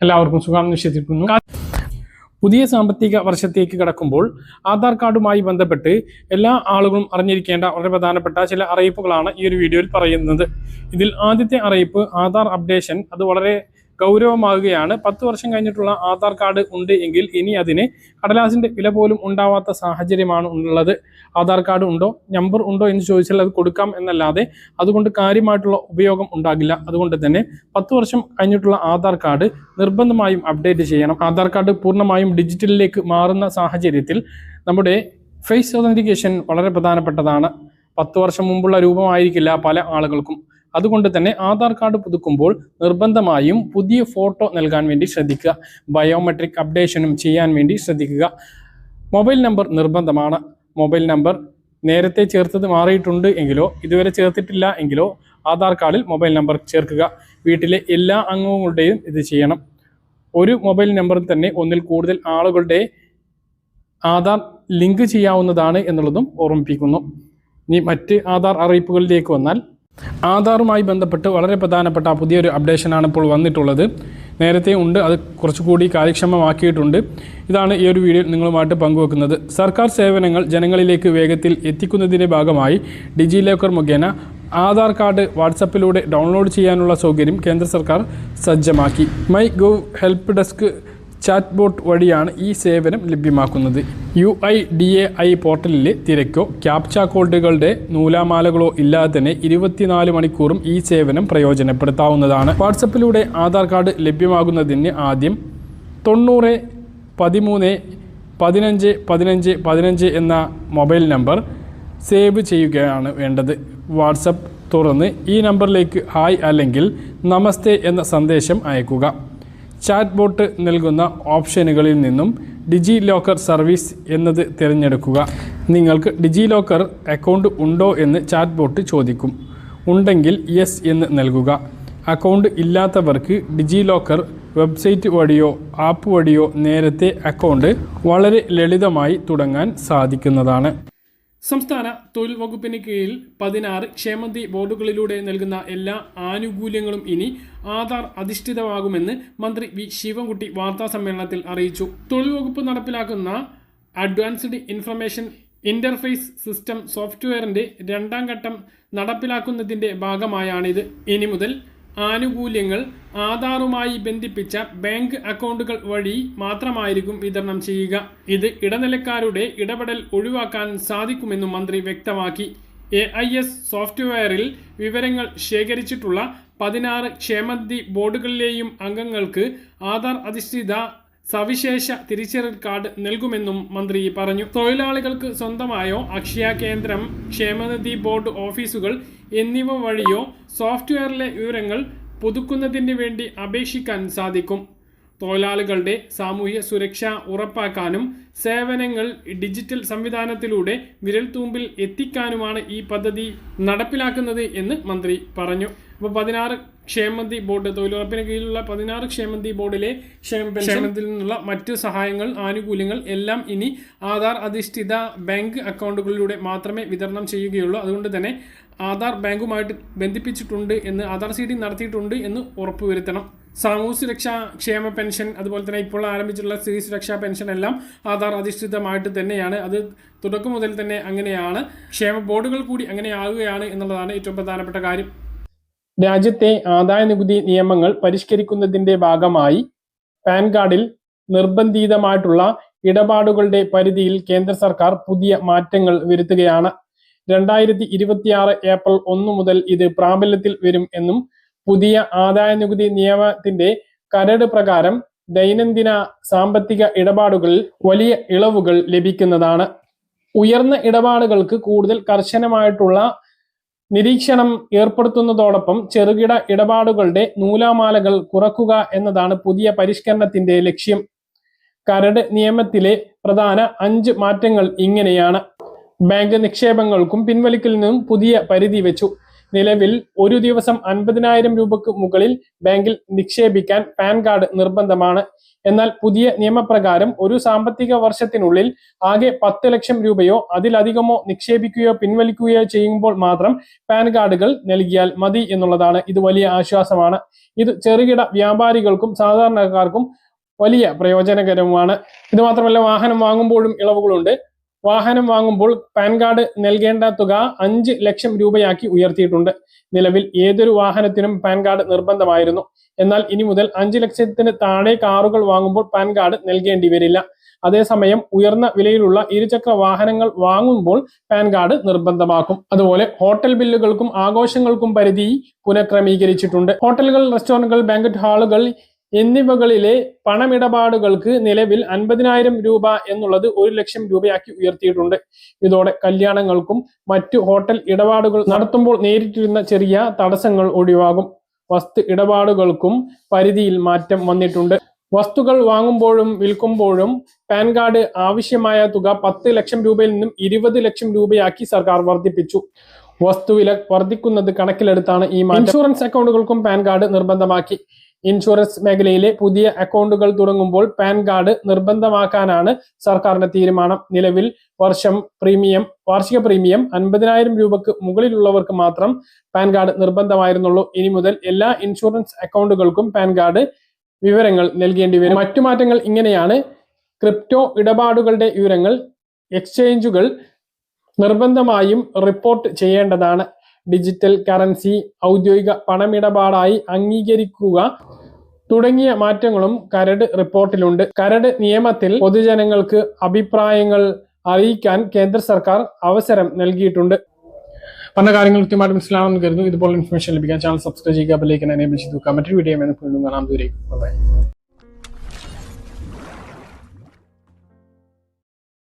എല്ലാവർക്കും സുഖം വിശ്വസിക്കുന്നു. പുതിയ സാമ്പത്തിക വർഷത്തേക്ക് കടക്കുമ്പോൾ ആധാർ കാർഡുമായി ബന്ധപ്പെട്ട് എല്ലാ ആളുകളും അറിഞ്ഞിരിക്കേണ്ട വളരെ പ്രധാനപ്പെട്ട ചില അറിയിപ്പുകളാണ് ഈ ഒരു വീഡിയോയിൽ പറയുന്നത്. ഇതിൽ ആദ്യത്തെ അറിയിപ്പ് ആധാർ അപ്ഡേഷൻ അത് വളരെ ഗൗരവമാകുകയാണ്. 10 വർഷം കഴിഞ്ഞിട്ടുള്ള ആധാർ കാർഡ് ഉണ്ട് എങ്കിൽ ഇനി അതിന് കടലാസിന്റെ വില പോലും ഉണ്ടാവാത്ത സാഹചര്യമാണ് ഉള്ളത്. ആധാർ കാർഡ് ഉണ്ടോ, നമ്പർ ഉണ്ടോ എന്ന് ചോദിച്ചാൽ അത് കൊടുക്കാം എന്നല്ലാതെ അതുകൊണ്ട് കാര്യമായിട്ടുള്ള ഉപയോഗം ഉണ്ടാകില്ല. അതുകൊണ്ട് തന്നെ 10 വർഷം കഴിഞ്ഞിട്ടുള്ള ആധാർ കാർഡ് നിർബന്ധമായും അപ്ഡേറ്റ് ചെയ്യണം. ആധാർ കാർഡ് പൂർണ്ണമായും ഡിജിറ്റലിലേക്ക് മാറുന്ന സാഹചര്യത്തിൽ നമ്മുടെ ഫേസ് ഒതന്റിക്കേഷൻ വളരെ പ്രധാനപ്പെട്ടതാണ്. 10 വർഷം മുമ്പുള്ള രൂപമായിരിക്കില്ല പല ആളുകൾക്കും. അതുകൊണ്ട് തന്നെ ആധാർ കാർഡ് പുതുക്കുമ്പോൾ നിർബന്ധമായും പുതിയ ഫോട്ടോ നൽകാൻ വേണ്ടി ശ്രദ്ധിക്കുക. ബയോമെട്രിക് അപ്ഡേഷനും ചെയ്യാൻ വേണ്ടി ശ്രദ്ധിക്കുക. മൊബൈൽ നമ്പർ നിർബന്ധമാണ്. മൊബൈൽ നമ്പർ നേരത്തെ ചേർത്തത് മാറിയിട്ടുണ്ട് എങ്കിലോ ഇതുവരെ ചേർത്തിട്ടില്ല എങ്കിലോ ആധാർ കാർഡിൽ മൊബൈൽ നമ്പർ ചേർക്കുക. വീട്ടിലെ എല്ലാ അംഗങ്ങളുടെയും ഇത് ചെയ്യണം. ഒരു മൊബൈൽ നമ്പറിൽ തന്നെ ഒന്നിൽ കൂടുതൽ ആളുകളുടെ ആധാർ ലിങ്ക് ചെയ്യാവുന്നതാണ് എന്നുള്ളതും ഓർമ്മിപ്പിക്കുന്നു. ഇനി മറ്റ് ആധാർ അറിയിപ്പുകളിലേക്ക് വന്നാൽ, ആധാറുമായി ബന്ധപ്പെട്ട് വളരെ പ്രധാനപ്പെട്ട പുതിയൊരു അപ്ഡേഷനാണ് ഇപ്പോൾ വന്നിട്ടുള്ളത്. നേരത്തെ ഉണ്ട്, അത് കുറച്ചുകൂടി കാര്യക്ഷമമാക്കിയിട്ടുണ്ട്. ഇതാണ് ഈ ഒരു വീഡിയോയിൽ നിങ്ങളുമായിട്ട് പങ്കുവെക്കുന്നത്. സർക്കാർ സേവനങ്ങൾ ജനങ്ങളിലേക്ക് വേഗത്തിൽ എത്തിക്കുന്നതിൻ്റെ ഭാഗമായി ഡിജി ലോക്കർ മുഖേന ആധാർ കാർഡ് വാട്സപ്പിലൂടെ ഡൗൺലോഡ് ചെയ്യാനുള്ള സൗകര്യം കേന്ദ്ര സർക്കാർ സജ്ജമാക്കി. My gov help desk chat bot വഴിയാണ് ഈ സേവനം ലഭ്യമാക്കുന്നത്. UIDAI പോർട്ടലിലെ തിരക്കോ ക്യാപ്ച കോഡുകളുടെ നൂലാമാലകളോ ഇല്ലാതെ തന്നെ 24 മണിക്കൂറും ഈ സേവനം പ്രയോജനപ്പെടുത്താവുന്നതാണ്. വാട്സപ്പിലൂടെ ആധാർ കാർഡ് ലഭ്യമാകുന്നതിന് ആദ്യം 90 13 15 15 15 എന്ന മൊബൈൽ നമ്പർ സേവ് ചെയ്യുകയാണ് വേണ്ടത്. വാട്സപ്പ് തുറന്ന് ഈ നമ്പറിലേക്ക് ഹായ് അല്ലെങ്കിൽ നമസ്തേ എന്ന സന്ദേശം അയക്കുക. ചാറ്റ് ബോട്ട് നൽകുന്ന ഓപ്ഷനുകളിൽ നിന്നും ഡിജി ലോക്കർ സർവീസ് എന്നത് തിരഞ്ഞെടുക്കുക. നിങ്ങൾക്ക് ഡിജി ലോക്കർ അക്കൗണ്ട് ഉണ്ടോ എന്ന് ചാറ്റ് ബോട്ട് ചോദിക്കും. ഉണ്ടെങ്കിൽ യെസ് എന്ന് നൽകുക. അക്കൗണ്ട് ഇല്ലാത്തവർക്ക് ഡിജി ലോക്കർ വെബ്സൈറ്റ് വഴിയോ ആപ്പ് വഴിയോ നേരത്തെ അക്കൗണ്ട് വളരെ ലളിതമായി തുടങ്ങാൻ സാധിക്കുന്നതാണ്. സംസ്ഥാന തൊഴിൽ വകുപ്പിന് കീഴിൽ 16 ക്ഷേമനിധി ബോർഡുകളിലൂടെ നൽകുന്ന എല്ലാ ആനുകൂല്യങ്ങളും ഇനി ആധാർ അധിഷ്ഠിതമാകുമെന്ന് മന്ത്രി വി ശിവൻകുട്ടി വാർത്താ സമ്മേളനത്തിൽ അറിയിച്ചു. തൊഴിൽ വകുപ്പ് നടപ്പിലാക്കുന്ന അഡ്വാൻസ്ഡ് ഇൻഫർമേഷൻ ഇന്റർഫേസ് സിസ്റ്റം സോഫ്റ്റ്വെയറിന്റെ 2ാം ഘട്ടം നടപ്പിലാക്കുന്നതിന്റെ ഭാഗമായാണിത്. ഇനി മുതൽ ആനുകൂല്യങ്ങൾ ആധാറുമായി ബന്ധിപ്പിച്ച ബാങ്ക് അക്കൗണ്ടുകൾ വഴി മാത്രമായിരിക്കും വിതരണം ചെയ്യുക. ഇത് ഇടനിലക്കാരുടെ ഇടപെടൽ ഒഴിവാക്കാൻ സാധിക്കുമെന്നും മന്ത്രി വ്യക്തമാക്കി. AIS സോഫ്റ്റ്വെയറിൽ വിവരങ്ങൾ ശേഖരിച്ചിട്ടുള്ള 16 ക്ഷേമനിധി ബോർഡുകളിലെയും അംഗങ്ങൾക്ക് ആധാർ അധിഷ്ഠിത സവിശേഷ തിരിച്ചറിയൽ കാർഡ് നൽകുമെന്നും മന്ത്രി പറഞ്ഞു. തൊഴിലാളികൾക്ക് സ്വന്തമായോ അക്ഷയ കേന്ദ്രം, ക്ഷേമനിധി ബോർഡ് ഓഫീസുകൾ എന്നിവ വഴിയോ സോഫ്റ്റ്വെയറിലെ വിവരങ്ങൾ പുതുക്കുന്നതിന് വേണ്ടി അപേക്ഷിക്കാൻ സാധിക്കും. തൊഴിലാളികളുടെ സാമൂഹ്യ സുരക്ഷ ഉറപ്പാക്കാനും സേവനങ്ങൾ ഡിജിറ്റൽ സംവിധാനത്തിലൂടെ വിരൽത്തുമ്പിൽ എത്തിക്കാനുമാണ് ഈ പദ്ധതി നടപ്പിലാക്കുന്നത് എന്ന് മന്ത്രി പറഞ്ഞു. അപ്പോൾ 16 ക്ഷേമനിധി ബോർഡ്, തൊഴിലുറപ്പിന് കീഴിലുള്ള 16 ക്ഷേമനിധി ബോർഡിലെ ക്ഷേമത്തിൽ നിന്നുള്ള മറ്റ് സഹായങ്ങൾ, ആനുകൂല്യങ്ങൾ എല്ലാം ഇനി ആധാർ അധിഷ്ഠിത ബാങ്ക് അക്കൗണ്ടുകളിലൂടെ മാത്രമേ വിതരണം ചെയ്യുകയുള്ളൂ. അതുകൊണ്ട് തന്നെ ആധാർ ബാങ്കുമായിട്ട് ബന്ധിപ്പിച്ചിട്ടുണ്ട് എന്ന്, ആധാർ സീഡിംഗ് നടത്തിയിട്ടുണ്ട് എന്ന് ഉറപ്പുവരുത്തണം. സാമൂഹ്യ സുരക്ഷാ ക്ഷേമ പെൻഷൻ, അതുപോലെ തന്നെ ഇപ്പോൾ ആരംഭിച്ചിട്ടുള്ള സ്ത്രീ സുരക്ഷാ പെൻഷൻ എല്ലാം ആധാർ അധിഷ്ഠിതമായിട്ട് തന്നെയാണ്. അത് തുടക്കം മുതൽ തന്നെ അങ്ങനെയാണ്. ക്ഷേമ ബോർഡുകൾ കൂടി അങ്ങനെയാകുകയാണ് എന്നുള്ളതാണ് ഏറ്റവും പ്രധാനപ്പെട്ട കാര്യം. രാജ്യത്തെ ആദായ നികുതി നിയമങ്ങൾ പരിഷ്കരിക്കുന്നതിന്റെ ഭാഗമായി പാൻ കാർഡിൽ നിർബന്ധിതമായിട്ടുള്ള ഇടപാടുകളുടെ പരിധിയിൽ കേന്ദ്ര സർക്കാർ പുതിയ മാറ്റങ്ങൾ വരുത്തുകയാണ്. 2026 ഏപ്രിൽ 1 മുതൽ ഇത് പ്രാബല്യത്തിൽ വരും എന്നും പുതിയ ആദായ നികുതി നിയമത്തിന്റെ കരട് പ്രകാരം ദൈനംദിന സാമ്പത്തിക ഇടപാടുകളിൽ വലിയ ഇളവുകൾ ലഭിക്കുന്നതാണ്. ഉയർന്ന ഇടപാടുകൾക്ക് കൂടുതൽ കർശനമായിട്ടുള്ള നിരീക്ഷണം ഏർപ്പെടുത്തുന്നതോടൊപ്പം ചെറുകിട ഇടപാടുകളുടെ നൂലാമാലകൾ കുറക്കുക എന്നതാണ് പുതിയ പരിഷ്കരണത്തിന്റെ ലക്ഷ്യം. കരട് നിയമത്തിലെ പ്രധാന 5 മാറ്റങ്ങൾ ഇങ്ങനെയാണ്. ബാങ്ക് നിക്ഷേപങ്ങൾക്കും പിൻവലിക്കലിനും പുതിയ പരിധി വെച്ചു. നിലവിൽ ഒരു ദിവസം 50,000 രൂപയ്ക്ക് മുകളിൽ ബാങ്കിൽ നിക്ഷേപിക്കാൻ പാൻ കാർഡ് നിർബന്ധമാണ്. എന്നാൽ പുതിയ നിയമപ്രകാരം ഒരു സാമ്പത്തിക വർഷത്തിനുള്ളിൽ ആകെ 10 ലക്ഷം രൂപയോ അതിലധികമോ നിക്ഷേപിക്കുകയോ പിൻവലിക്കുകയോ ചെയ്യുമ്പോൾ മാത്രം പാൻ കാർഡുകൾ നൽകിയാൽ മതി എന്നുള്ളതാണ്. ഇത് വലിയ ആശ്വാസമാണ്. ഇത് ചെറുകിട വ്യാപാരികൾക്കും സാധാരണക്കാർക്കും വലിയ പ്രയോജനകരവുമാണ്. ഇത് മാത്രമല്ല, വാഹനം വാങ്ങുമ്പോഴും ഇളവുകളുണ്ട്. വാഹനം വാങ്ങുമ്പോൾ പാൻ കാർഡ് നൽകേണ്ട തുക 5 ലക്ഷം രൂപയാക്കി ഉയർത്തിയിട്ടുണ്ട്. നിലവിൽ ഏതൊരു വാഹനത്തിനും പാൻ കാർഡ് നിർബന്ധമായിരുന്നു. എന്നാൽ ഇനി മുതൽ 5 ലക്ഷത്തിന് താഴെ കാറുകൾ വാങ്ങുമ്പോൾ പാൻ കാർഡ് നൽകേണ്ടി വരില്ല. അതേസമയം ഉയർന്ന വിലയിലുള്ള ഇരുചക്ര വാഹനങ്ങൾ വാങ്ങുമ്പോൾ പാൻ കാർഡ് നിർബന്ധമാക്കും. അതുപോലെ ഹോട്ടൽ ബില്ലുകൾക്കും ആഘോഷങ്ങൾക്കും പരിധി പുനഃക്രമീകരിച്ചിട്ടുണ്ട്. ഹോട്ടലുകൾ, റെസ്റ്റോറന്റുകൾ, ബാങ്ക്വറ്റ് ഹാളുകൾ എന്നിവകളിലെ പണമിടപാടുകൾക്ക് നിലവിൽ 50,000 രൂപ എന്നുള്ളത് 1 ലക്ഷം രൂപയാക്കി ഉയർത്തിയിട്ടുണ്ട്. ഇതോടെ കല്യാണങ്ങൾക്കും മറ്റു ഹോട്ടൽ ഇടപാടുകൾ നടത്തുമ്പോൾ നേരിട്ടിരുന്ന ചെറിയ തടസ്സങ്ങൾ ഒഴിവാകും. വസ്തു ഇടപാടുകൾക്കും പരിധിയിൽ മാറ്റം വന്നിട്ടുണ്ട്. വസ്തുക്കൾ വാങ്ങുമ്പോഴും വിൽക്കുമ്പോഴും പാൻ കാർഡ് ആവശ്യമായ തുക 10 ലക്ഷം രൂപയിൽ നിന്നും 20 ലക്ഷം രൂപയാക്കി സർക്കാർ വർദ്ധിപ്പിച്ചു. വസ്തുവില വർദ്ധിക്കുന്നത് കണക്കിലെടുത്താണ് ഈ മാറ്റം. ഇൻഷുറൻസ് അക്കൗണ്ടുകൾക്കും പാൻ കാർഡ് നിർബന്ധമാക്കി. ഇൻഷുറൻസ് മേഖലയിലെ പുതിയ അക്കൗണ്ടുകൾ തുടങ്ങുമ്പോൾ പാൻ കാർഡ് നിർബന്ധമാക്കാനാണ് സർക്കാരിന്റെ തീരുമാനം. നിലവിൽ വാർഷിക പ്രീമിയം 50,000 രൂപയ്ക്ക് മുകളിലുള്ളവർക്ക് മാത്രം പാൻ കാർഡ് നിർബന്ധമായിരുന്നുള്ളൂ. ഇനി മുതൽ എല്ലാ ഇൻഷുറൻസ് അക്കൗണ്ടുകൾക്കും പാൻ കാർഡ് വിവരങ്ങൾ നൽകേണ്ടി വരും. മറ്റു മാറ്റങ്ങൾ ഇങ്ങനെയാണ്: ക്രിപ്റ്റോ ഇടപാടുകളുടെ വിവരങ്ങൾ എക്സ്ചേഞ്ചുകൾ നിർബന്ധമായും റിപ്പോർട്ട് ചെയ്യേണ്ടതാണ്. ഡിജിറ്റൽ കറൻസി ഔദ്യോഗിക പണമിടപാടായി അംഗീകരിക്കുക തുടങ്ങിയ മാറ്റങ്ങളും കരട് റിപ്പോർട്ടിലുണ്ട്. കരട് നിയമത്തിൽ പൊതുജനങ്ങൾക്ക് അഭിപ്രായങ്ങൾ അറിയിക്കാൻ കേന്ദ്ര സർക്കാർ അവസരം നൽകിയിട്ടുണ്ട്. പറഞ്ഞ കാര്യങ്ങൾ കൃത്യമായിട്ട് മനസ്സിലാണെന്ന് കരുതുന്നു. ഇതുപോലെ ഇൻഫർമേഷൻ ലഭിക്കാൻ ചാനൽ സബ്സ്ക്രൈബ് ചെയ്യുക, ബെൽ ഐക്കൺ എനേബിൾ ചെയ്ത് വെക്കുക. മറ്റൊരു വീഡിയോ വീണ്ടും കാണാം. ദൂരേക്ക് ബൈ.